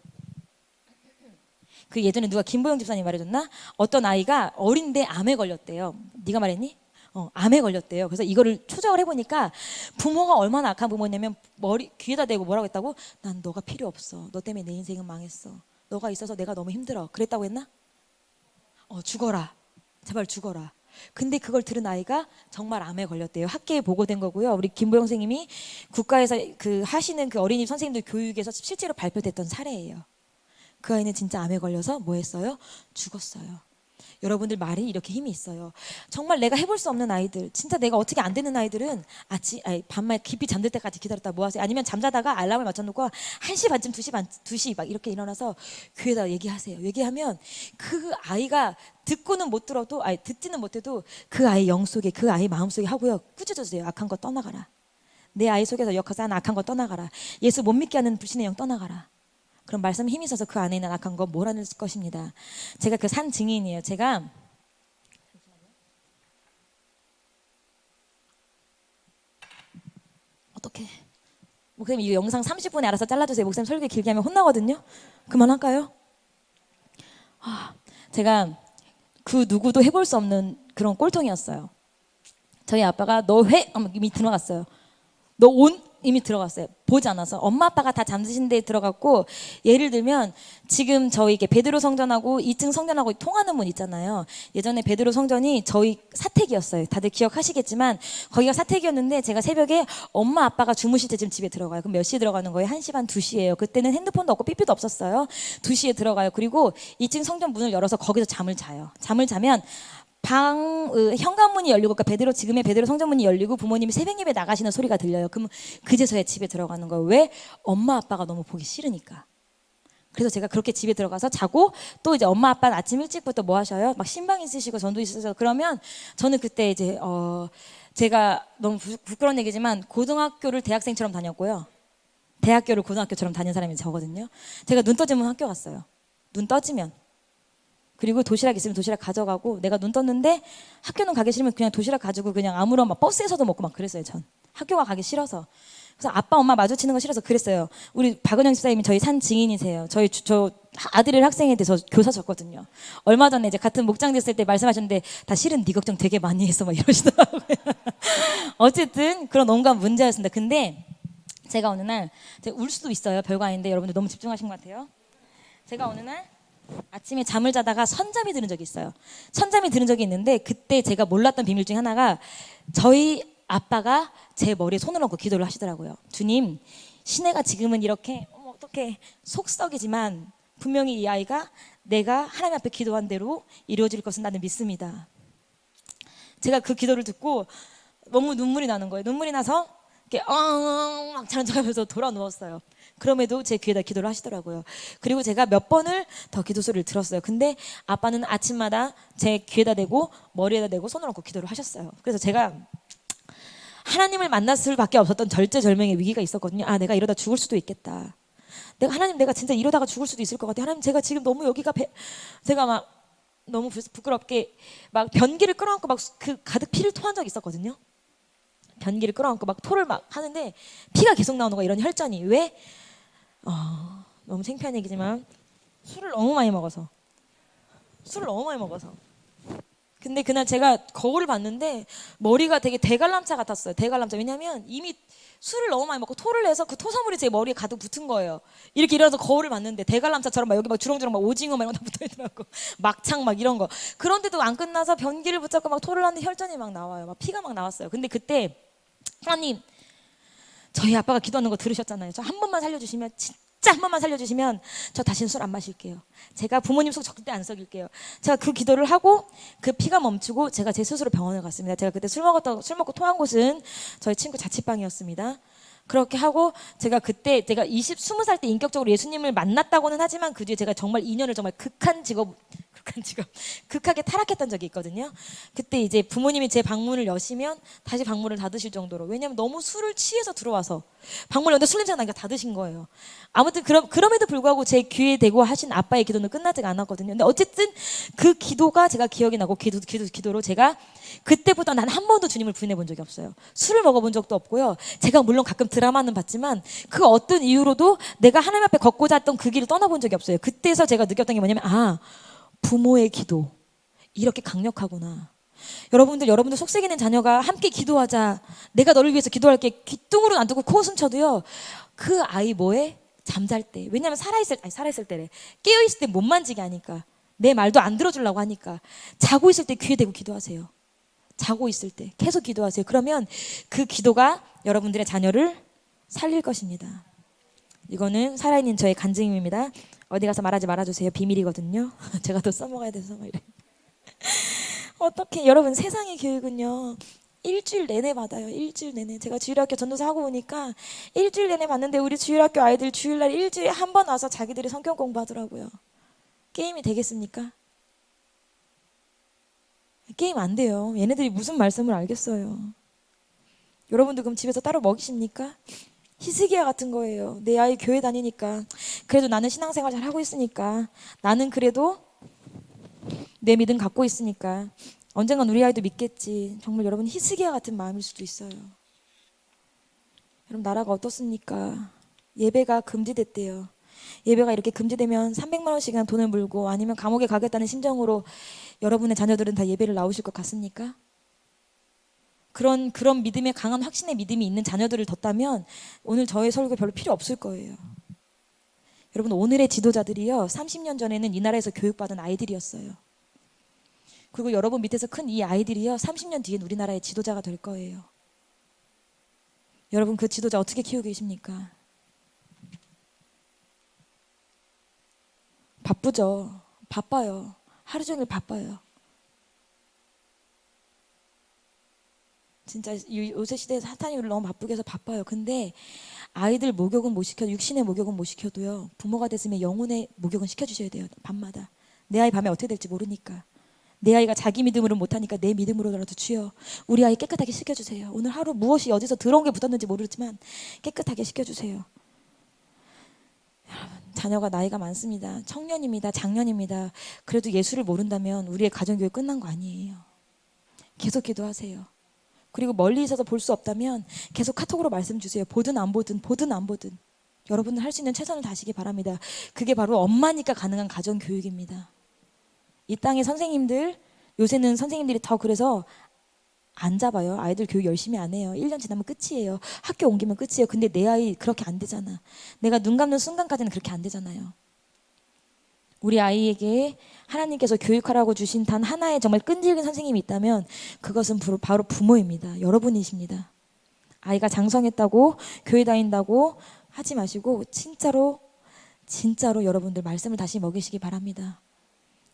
그 예전에 누가 김보영 집사님 말해줬나? 어떤 아이가 어린데 암에 걸렸대요. 네가 말했니? 암에 걸렸대요. 그래서 이거를 추적을 해보니까 부모가 얼마나 악한 부모냐면 머리 귀에다 대고 뭐라고 했다고? 난 너가 필요 없어. 너 때문에 내 인생은 망했어. 너가 있어서 내가 너무 힘들어. 그랬다고 했나? 죽어라. 제발 죽어라. 근데 그걸 들은 아이가 정말 암에 걸렸대요. 학계에 보고된 거고요. 우리 김보영 선생님이 국가에서 그 하시는 그 어린이 선생님들 교육에서 실제로 발표됐던 사례예요. 그 아이는 진짜 암에 걸려서 뭐 했어요? 죽었어요. 여러분들 말이 이렇게 힘이 있어요. 정말 내가 해볼 수 없는 아이들, 진짜 내가 어떻게 안 되는 아이들은 밤말 깊이 잠들 때까지 기다렸다 뭐 하세요? 아니면 잠자다가 알람을 맞춰놓고 1시 반쯤 2시 막 이렇게 일어나서 교회에다 얘기하세요. 얘기하면 그 아이가 듣고는 못 들어도 듣지는 못해도 그 아이 영 속에 그 아이 마음 속에 하고요. 꾸짖어주세요. 악한 거 떠나가라. 내 아이 속에서 역사서 하는 악한 거 떠나가라. 예수 못 믿게 하는 불신의 영 떠나가라. 그럼 말씀 힘이 있어서 그 안에 있는 악한 거 몰아낼 것입니다. 제가 그 산 증인이에요. 제가 어떻게 목사님 이 영상 30분에 알아서 잘라주세요. 목사님 설교 길게 하면 혼나거든요. 그만할까요? 제가 그 누구도 해볼 수 없는 그런 꼴통이었어요. 저희 아빠가 너 회? 이미 들어갔어요. 너 온? 이미 들어갔어요. 보지 않아서. 엄마 아빠가 다 잠드신 데에 들어갔고, 예를 들면 지금 저희 이게 베드로 성전하고 2층 성전하고 통하는 문 있잖아요. 예전에 베드로 성전이 저희 사택이었어요. 다들 기억하시겠지만 거기가 사택이었는데 제가 새벽에 엄마 아빠가 주무실 때쯤 집에 들어가요. 그럼 몇 시에 들어가는 거예요? 1시 반 2시예요. 그때는 핸드폰도 없고 삐삐도 없었어요. 2시에 들어가요. 그리고 2층 성전 문을 열어서 거기서 잠을 자요. 잠을 자면 현관문이 열리고, 그러니까 지금의 베드로 성전문이 열리고 부모님이 새벽 예배 나가시는 소리가 들려요. 그럼 그제서야 집에 들어가는 거예요. 왜? 엄마 아빠가 너무 보기 싫으니까. 그래서 제가 그렇게 집에 들어가서 자고 또 이제 엄마 아빠는 아침 일찍부터 뭐 하셔요? 막 신방 있으시고 전도 있으셔서 그러면 저는 그때 이제 제가 너무 부끄러운 얘기지만 고등학교를 대학생처럼 다녔고요. 대학교를 고등학교처럼 다닌 사람이 저거든요. 제가 눈 떠지면 학교 갔어요. 눈 떠지면. 그리고 도시락 있으면 도시락 가져가고 내가 눈 떴는데 학교는 가기 싫으면 그냥 도시락 가지고 그냥 아무런 막 버스에서도 먹고 막 그랬어요. 전 학교가 가기 싫어서. 그래서 아빠 엄마 마주치는 거 싫어서 그랬어요. 우리 박은영 집사님이 저희 산 증인이세요. 저 아들을 학생에 대해서 교사 줬거든요. 얼마 전에 이제 같은 목장 됐을 때 말씀하셨는데 다 실은 네 걱정 되게 많이 했어 막 이러시더라고요. 어쨌든 그런 온갖 문제였습니다. 근데 제가 어느 날 제가 울 수도 있어요. 별거 아닌데 여러분들 너무 집중하신 것 같아요. 제가 어느 날 아침에 잠을 자다가 선잠이 드는 적이 있어요. 선잠이 드는 적이 있는데 그때 제가 몰랐던 비밀 중에 하나가 저희 아빠가 제 머리에 손을 얹고 기도를 하시더라고요. 주님, 시내가 지금은 이렇게 어떻게 속썩이지만 분명히 이 아이가 내가 하나님 앞에 기도한 대로 이루어질 것은 나는 믿습니다. 제가 그 기도를 듣고 너무 눈물이 나는 거예요. 눈물이 나서 이렇게 막 자는 척하면서 돌아 누웠어요. 그럼에도 제 귀에다 기도를 하시더라고요. 그리고 제가 몇 번을 더 기도 소리를 들었어요. 근데 아빠는 아침마다 제 귀에다 대고 머리에다 대고 손을 얹고 기도를 하셨어요. 그래서 제가 하나님을 만날 수밖에 없었던 절제절명의 위기가 있었거든요. 아, 내가 이러다 죽을 수도 있겠다. 하나님, 내가 진짜 이러다가 죽을 수도 있을 것 같아요. 하나님, 제가 지금 너무 여기가 제가 막 너무 부끄럽게 막 변기를 끌어안고 막 그 가득 피를 토한 적이 있었거든요. 변기를 끌어안고 막 토를 막 하는데 피가 계속 나오는 거야. 이런 혈전이. 왜? 너무 창피한 얘기지만 술을 너무 많이 먹어서. 근데 그날 제가 거울을 봤는데 머리가 되게 대관람차 같았어요. 대관람차. 왜냐면 이미 술을 너무 많이 먹고 토를 해서 그 토사물이 제 머리에 가득 붙은 거예요. 이렇게 일어나서 거울을 봤는데 대관람차처럼 막 여기 막 주렁주렁 막 오징어 막 이런 거 붙어 있더라고. 막창 막 이런 거. 그런데도 안 끝나서 변기를 붙잡고 막 토를 하는데 혈전이 막 나와요. 막 피가 막 나왔어요. 근데 그때 하나님, 저희 아빠가 기도하는 거 들으셨잖아요. 저 한 번만 살려주시면, 진짜 한 번만 살려주시면 저 다시는 술 안 마실게요. 제가 부모님 속 절대 안 썩일게요. 제가 그 기도를 하고 그 피가 멈추고 제가 제 스스로 병원을 갔습니다. 제가 그때 술 먹고 토한 곳은 저희 친구 자취방이었습니다. 그렇게 하고 제가 그때 제가 20살 때 인격적으로 예수님을 만났다고는 하지만 그 뒤에 제가 정말 2년을 정말 극하게 타락했던 적이 있거든요. 그때 이제 부모님이 제 방문을 여시면 다시 방문을 닫으실 정도로. 왜냐면 너무 술을 취해서 들어와서 방문을 여는데 술 냄새가 나니까 닫으신 거예요. 아무튼 그럼에도 불구하고 제 귀에 대고 하신 아빠의 기도는 끝나지가 않았거든요. 근데 어쨌든 그 기도가 제가 기억이 나고 기도로 제가 그때보다 난 한 번도 주님을 부인해 본 적이 없어요. 술을 먹어본 적도 없고요. 제가 물론 가끔 드라마는 봤지만 그 어떤 이유로도 내가 하나님 앞에 걷고자 했던 그 길을 떠나본 적이 없어요. 그때서 제가 느꼈던 게 뭐냐면 부모의 기도 이렇게 강력하구나. 여러분들 속썩이는 자녀가 함께 기도하자. 내가 너를 위해서 기도할게. 귀뚱으로 안 듣고 코 숨쳐도요. 그 아이 뭐해? 잠잘 때. 왜냐면 살아있을 때래. 깨어있을 때 못 만지게 하니까. 내 말도 안 들어주려고 하니까. 자고 있을 때 귀에 대고 기도하세요. 자고 있을 때 계속 기도하세요. 그러면 그 기도가 여러분들의 자녀를 살릴 것입니다. 이거는 살아있는 저의 간증입니다. 어디 가서 말하지 말아주세요. 비밀이거든요. 제가 또 써먹어야 돼서 막 이래. 어떻게 여러분, 세상의 교육은요 일주일 내내 받아요. 일주일 내내. 제가 주일학교 전도사 하고 오니까 일주일 내내 받는데 우리 주일학교 아이들 주일날 일주일에 한 번 와서 자기들이 성경 공부하더라고요. 게임이 되겠습니까? 게임 안 돼요. 얘네들이 무슨 말씀을 알겠어요. 여러분도 그럼 집에서 따로 먹이십니까? 히스기야 같은 거예요. 내 아이 교회 다니니까, 그래도 나는 신앙생활 잘 하고 있으니까, 나는 그래도 내 믿음 갖고 있으니까 언젠간 우리 아이도 믿겠지. 정말 여러분 히스기야 같은 마음일 수도 있어요. 여러분, 나라가 어떻습니까? 예배가 금지됐대요. 예배가 이렇게 금지되면 300만 원씩이나 돈을 물고 아니면 감옥에 가겠다는 심정으로 여러분의 자녀들은 다 예배를 나오실 것 같습니까? 그런 믿음의 강한 확신의 믿음이 있는 자녀들을 뒀다면 오늘 저의 설교 별로 필요 없을 거예요. 여러분, 오늘의 지도자들이요 30년 전에는 이 나라에서 교육받은 아이들이었어요. 그리고 여러분 밑에서 큰 이 아이들이요 30년 뒤엔 우리나라의 지도자가 될 거예요. 여러분, 그 지도자 어떻게 키우고 계십니까? 바쁘죠. 바빠요. 하루 종일 바빠요. 진짜 요새 시대에 사탄이 우리를 너무 바쁘게 해서 바빠요. 근데 아이들 목욕은 못 시켜도, 육신의 목욕은 못 시켜도요, 부모가 됐으면 영혼의 목욕은 시켜주셔야 돼요. 밤마다. 내 아이 밤에 어떻게 될지 모르니까. 내 아이가 자기 믿음으로 못하니까 내 믿음으로라도 주여 우리 아이 깨끗하게 씻겨주세요. 오늘 하루 무엇이 어디서 더러운 게 붙었는지 모르지만 깨끗하게 씻겨주세요. 여러분, 자녀가 나이가 많습니다. 청년입니다. 장년입니다. 그래도 예수를 모른다면 우리의 가정교육 끝난 거 아니에요. 계속 기도하세요. 그리고 멀리 있어서 볼 수 없다면 계속 카톡으로 말씀 주세요. 보든 안 보든 여러분은 할 수 있는 최선을 다하시기 바랍니다. 그게 바로 엄마니까 가능한 가정교육입니다. 이 땅의 선생님들, 요새는 선생님들이 더 그래서 안 잡아요. 아이들 교육 열심히 안 해요. 1년 지나면 끝이에요. 학교 옮기면 끝이에요. 근데 내 아이 그렇게 안 되잖아. 내가 눈 감는 순간까지는 그렇게 안 되잖아요. 우리 아이에게 하나님께서 교육하라고 주신 단 하나의 정말 끈질긴 선생님이 있다면 그것은 바로 부모입니다. 여러분이십니다. 아이가 장성했다고 교회 다닌다고 하지 마시고 진짜로 여러분들 말씀을 다시 먹이시기 바랍니다.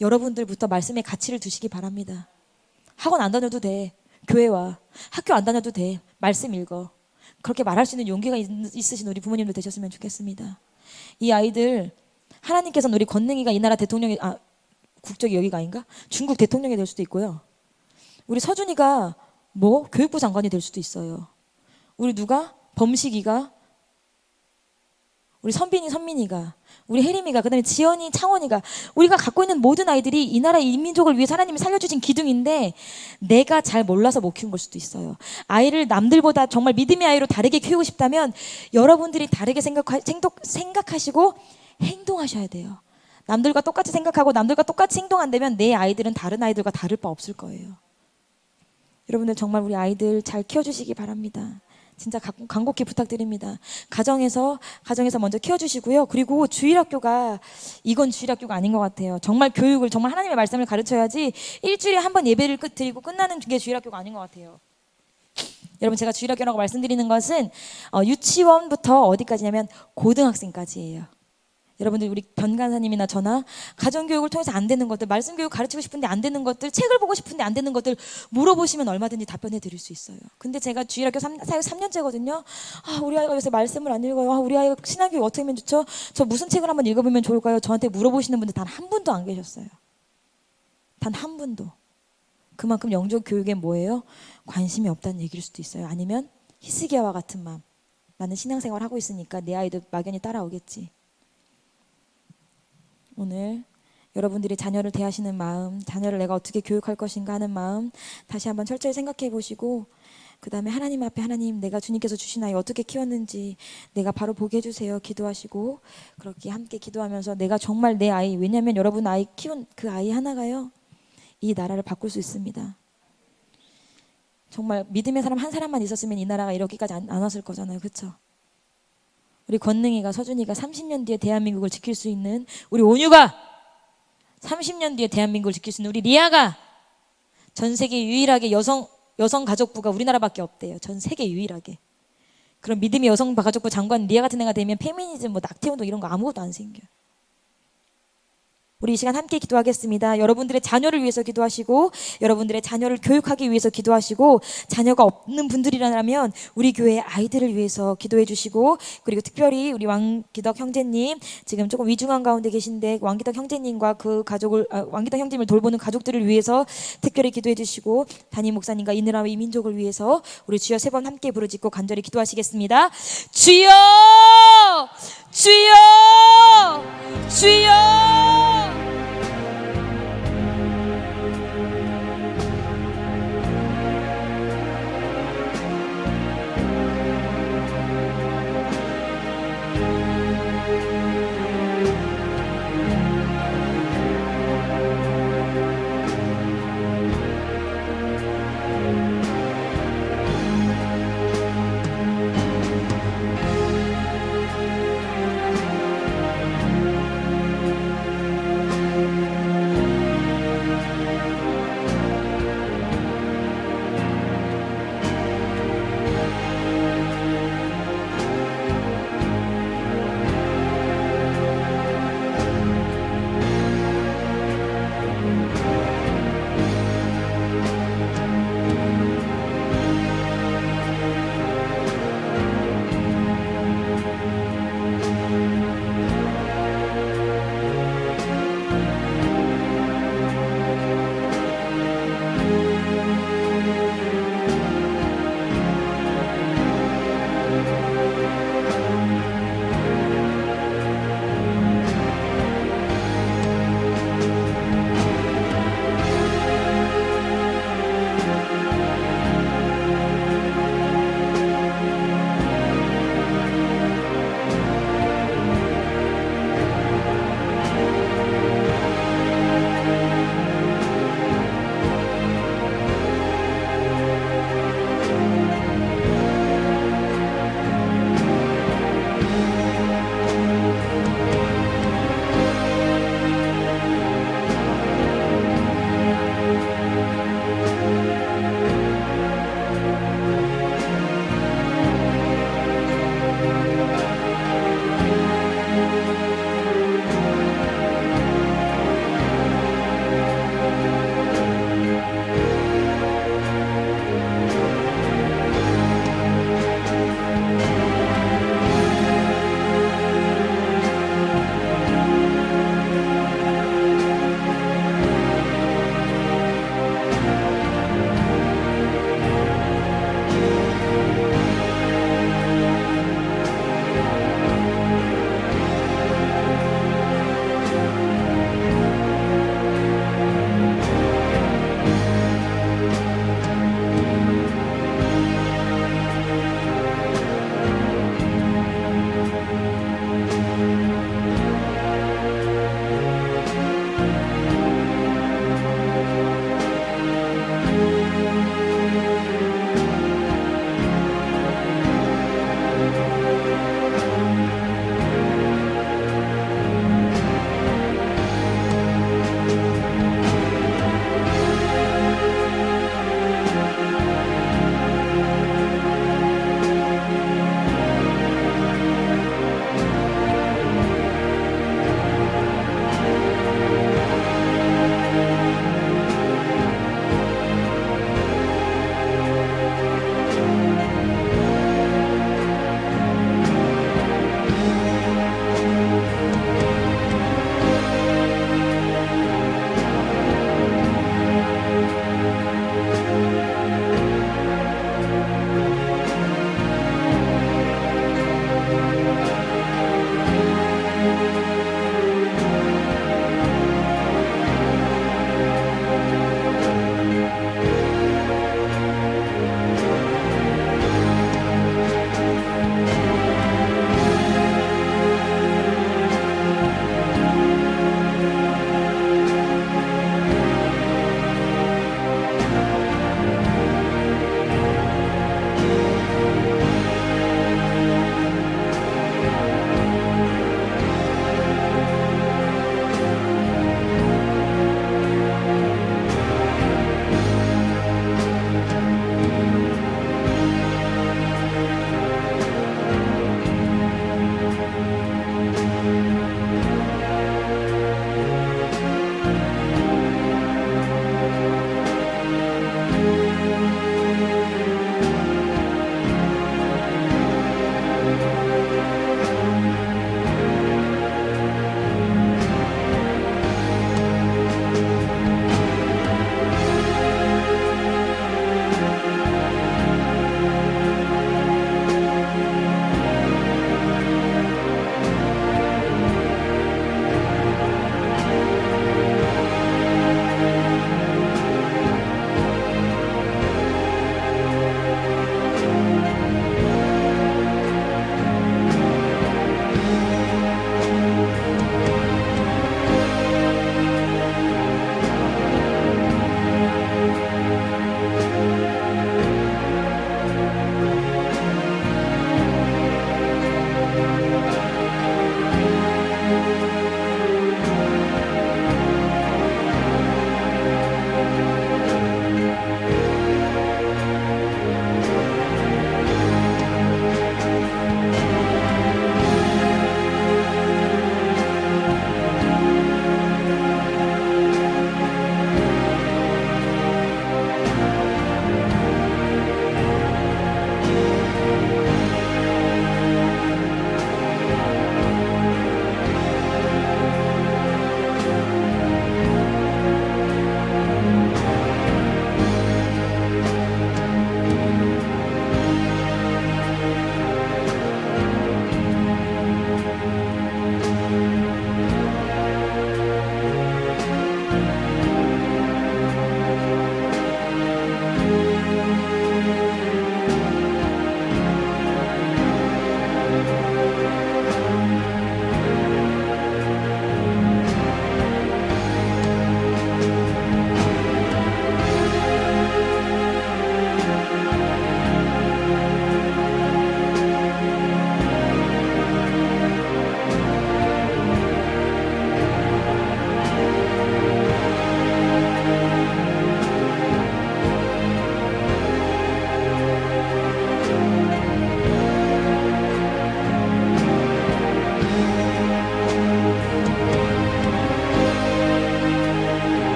여러분들부터 말씀의 가치를 두시기 바랍니다. 학원 안 다녀도 돼. 교회 와. 학교 안 다녀도 돼. 말씀 읽어. 그렇게 말할 수 있는 용기가 있으신 우리 부모님들 되셨으면 좋겠습니다. 이 아이들 하나님께서는 우리 권능이가 이 나라 대통령이 국적이 여기가 아닌가? 중국 대통령이 될 수도 있고요. 우리 서준이가 교육부 장관이 될 수도 있어요. 우리 범식이가, 우리 선민이가, 우리 혜림이가, 그다음에 지연이, 창원이가, 우리가 갖고 있는 모든 아이들이 이 나라 인민족을 위해 하나님이 살려주신 기둥인데 내가 잘 몰라서 못 키운 걸 수도 있어요. 아이를 남들보다 정말 믿음의 아이로 다르게 키우고 싶다면 여러분들이 다르게 생각하시고 행동하셔야 돼요. 남들과 똑같이 생각하고 남들과 똑같이 행동한다면 내 아이들은 다른 아이들과 다를 바 없을 거예요. 여러분들 정말 우리 아이들 잘 키워주시기 바랍니다. 진짜 간곡히 부탁드립니다. 가정에서 먼저 키워주시고요. 그리고 이건 주일학교가 아닌 것 같아요. 정말 교육을, 정말 하나님의 말씀을 가르쳐야지 일주일에 한 번 예배를 드리고 끝나는 게 주일학교가 아닌 것 같아요. 여러분, 제가 주일학교라고 말씀드리는 것은 유치원부터 어디까지냐면 고등학생까지예요. 여러분들, 우리 변간사님이나 저나 가정교육을 통해서 안 되는 것들, 말씀교육 가르치고 싶은데 안 되는 것들, 책을 보고 싶은데 안 되는 것들 물어보시면 얼마든지 답변해 드릴 수 있어요. 근데 제가 주일학교 사역 3년째거든요. 우리 아이가 요새 말씀을 안 읽어요. 우리 아이가 신앙교육 어떻게 하면 좋죠? 저 무슨 책을 한번 읽어보면 좋을까요? 저한테 물어보시는 분들 단 한 분도 안 계셨어요. 단 한 분도. 그만큼 영적 교육에 뭐예요? 관심이 없다는 얘기일 수도 있어요. 아니면 히스기야와 같은 마음. 나는 신앙생활 하고 있으니까 내 아이도 막연히 따라오겠지. 오늘 여러분들이 자녀를 대하시는 마음, 자녀를 내가 어떻게 교육할 것인가 하는 마음 다시 한번 철저히 생각해 보시고, 그 다음에 하나님 앞에, 하나님, 내가 주님께서 주신 아이 어떻게 키웠는지 내가 바로 보게 해주세요 기도하시고, 그렇게 함께 기도하면서 내가 정말 내 아이, 왜냐하면 여러분 아이 키운 그 아이 하나가요 이 나라를 바꿀 수 있습니다. 정말 믿음의 사람 한 사람만 있었으면 이 나라가 이렇게까지 안 왔을 거잖아요. 그렇죠? 우리 권능이가, 서준이가 30년 뒤에 대한민국을 지킬 수 있는, 우리 온유가 30년 뒤에 대한민국을 지킬 수 있는, 우리 리아가 전 세계 유일하게 여성 가족부가 우리나라밖에 없대요. 전 세계 유일하게. 그럼 믿음의 여성 가족부 장관 리아 같은 애가 되면 페미니즘, 낙태운동 이런 거 아무것도 안 생겨요. 우리 이 시간 함께 기도하겠습니다. 여러분들의 자녀를 위해서 기도하시고, 여러분들의 자녀를 교육하기 위해서 기도하시고, 자녀가 없는 분들이라면 우리 교회의 아이들을 위해서 기도해 주시고, 그리고 특별히 우리 왕기덕 형제님, 지금 조금 위중한 가운데 계신데 왕기덕 형제님과 그 가족을, 왕기덕 형제님을 돌보는 가족들을 위해서 특별히 기도해 주시고, 담임 목사님과 이 나라와 이 민족을 위해서 우리 주여 3번 함께 부르짖고 간절히 기도하시겠습니다. 주여! 주여! 주여!